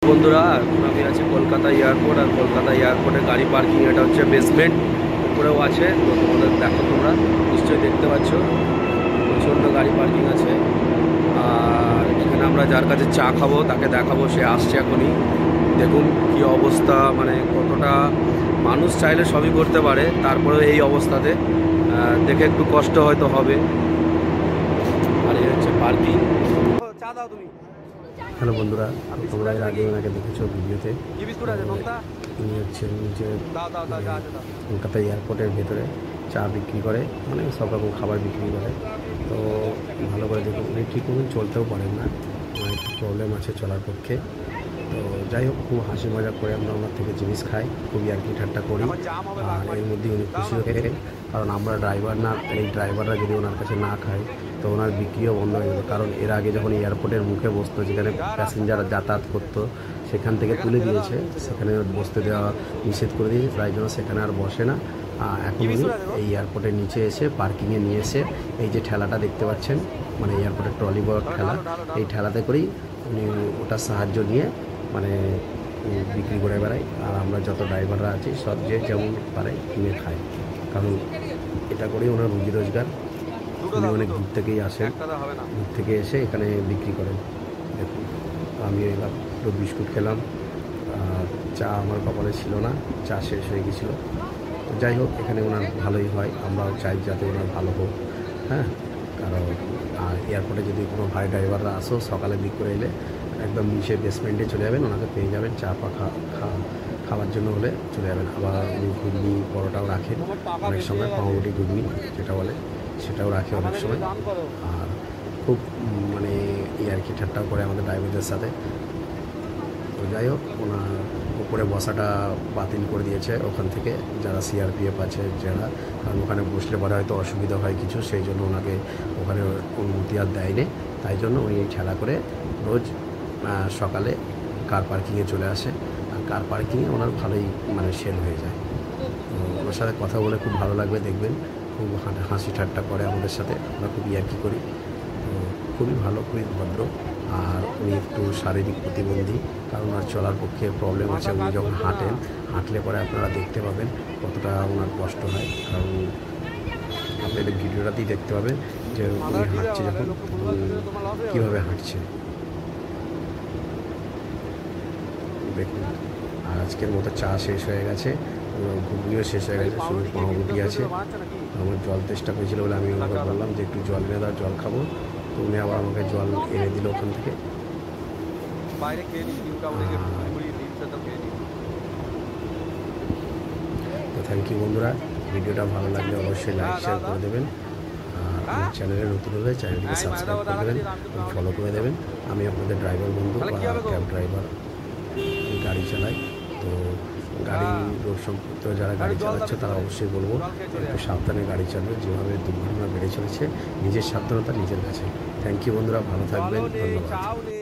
বন্ধুরা এখন আমি আছি কলকাতা এয়ারপোর্ট, আর কলকাতা এয়ারপোর্টে গাড়ি পার্কিং এটা হচ্ছে বেসমেন্ট, উপরেও আছে। তো তোমাদের দেখো, তোমরা নিশ্চয়ই দেখতে পাচ্ছ প্রচণ্ড গাড়ি পার্কিং আছে। আর এখানে আমরা যার কাছে চা খাবো তাকে দেখাবো, সে আসছে এখনই। দেখুন কি অবস্থা, মানে কতটা মানুষ চাইলে সবই করতে পারে, তারপরেও এই অবস্থাতে দেখে একটু কষ্ট হয়তো হবে। আর এই হচ্ছে পার্কিং। চা দাও তুমি। হ্যালো বন্ধুরা, তোমরা এর আগে ওনাকে দেখেছো ভিডিওতে। উনি হচ্ছেন যে কলকাতা এয়ারপোর্টের ভেতরে চা বিক্রি করে, মানে সব রকম খাবার বিক্রি করে। তো ভালো করে দেখুন, উনি ঠিক মতন চলতেও পারেন না, একটু প্রবলেম আছে চলার পক্ষে। তো যাই হোক, খুব হাসি মজা করে আমরা ওনার থেকে জিনিস খাই, খুবই আর কি ঠাট্টা করি। আর এর মধ্যে উনি খুশি হয়ে, কারণ আমরা ড্রাইভার না, এই ড্রাইভাররা যদি ওনার কাছে না খায় তো ওনার বিক্রিও বন্ধ হয়ে যাবে। কারণ এর আগে যখন এয়ারপোর্টের মুখে বসতো, যেখানে প্যাসেঞ্জার যাতায়াত করতো, সেখান থেকে তুলে দিয়েছে, সেখানে বসতে দেওয়া নিষেধ করে দিয়েছে, তাই জন্য সেখানে আর বসে না। এখন উনি এই এয়ারপোর্টের নিচে এসে পার্কিংয়ে নিয়ে এসে এই যে ঠেলাটা দেখতে পাচ্ছেন, মানে এয়ারপোর্টের ট্রলি বড় ঠেলা, এই ঠেলাতে করেই উনি ওটার সাহায্য নিয়ে মানে বিক্রি করে বেড়ায়। আর আমরা যত ড্রাইভাররা আছি সব যে যেমন পারে কিনে খায়, কারণ এটা করেই ওনার রুজি রোজগার। উনি অনেক দূর থেকেই আসেন, দূর থেকে এসে এখানে বিক্রি করেন। দেখুন, আমি এলাম, একটু বিস্কুট খেলাম, আর চা আমার কপালে ছিল না, চা শেষ হয়ে গেছিলো। তো যাই হোক, এখানে ওনার ভালোই হয়, আমরাও চাই যাতে ওনার ভালো হোক। হ্যাঁ, কারণ আর এয়ারপোর্টে যদি কোনো ভাই ড্রাইভাররা আসো সকালের দিক করে এলে একদম নিচে বেসমেন্টে চলে যাবেন, ওনাকে পেয়ে যাবেন। চা পা খাওয়ার জন্য হলে চলে যাবেন। আবার উনি ঘুগনি পরোটাও রাখেন অনেক সময়, পাউরুটি ঘুগনি যেটা বলে সেটাও রাখে অনেক সময়। আর খুব মানে এই আর কি ঠাট্টাও করে আমাদের ড্রাইভারদের সাথে। তো যাই হোক, ওনার উপরে বসাটা বাতিল করে দিয়েছে ওখান থেকে, যারা সিআরপিএফ আছে যারা, কারণ ওখানে বসলে পরে হয়তো অসুবিধা হয় কিছু, সেই জন্য ওনাকে ওখানে অনুমতি আর দেয়নি। তাই জন্য উনি ঠেলা করে রোজ সকালে কার পার্কিংয়ে চলে আসে, আর কার পার্কিংয়ে ওনার ভালোই মানে সেল হয়ে যায়। তো ওনার সাথে কথা বলে খুব ভালো লাগবে, দেখবেন খুব হাসি ঠাট্টা করে আমাদের সাথে, আমরা খুব ইয়ার্কি করি। তো খুবই ভালো, খুবই ভদ্র। আর উনি একটু শারীরিক প্রতিবন্ধী, কারণ ওনার চলার পক্ষে প্রবলেম আছে। উনি যখন হাঁটলে পরে আপনারা দেখতে পাবেন কতটা ওনার কষ্ট হয়, কারণ আপনাদের ভিডিওটাতেই দেখতে পাবেন যে উনি হাঁটছে যখন কীভাবে হাঁটছে, দেখুন। আর আজকের মতো চা শেষ হয়ে গেছে, ঘুগনিও শেষ হয়ে গেছে, শুধু পাউরুটি আছে। আমার জল তেষ্টা পেয়েছিল বলে আমি ওনাকে বললাম যে একটু জল এনে দাও, জল খাবো। তো উনি আবার আমাকে জল এনে দিল ওখান থেকে। তো থ্যাংক ইউ বন্ধুরা, ভিডিওটা ভালো লাগলে অবশ্যই লাইক শেয়ার করে দেবেন। আর আমার চ্যানেলে নতুন হলে চ্যানেলটিকে সাবস্ক্রাইব করে দেবেন, ফলো করে দেবেন। আমি আপনাদের ড্রাইভার বন্ধু বা ক্যাব ড্রাইভার, গাড়ি চালাই। তো গাড়ি রোড সম্পর্কিত যারা গাড়ি চালাচ্ছে তারা অবশ্যই বলবো একটু সাবধানে গাড়ি চালাবে, যেভাবে দুর্ঘটনা বেড়ে চলেছে। নিজের সাবধানতা নিজের কাছে। থ্যাংক ইউ বন্ধুরা, ভালো থাকবেন, ধন্যবাদ।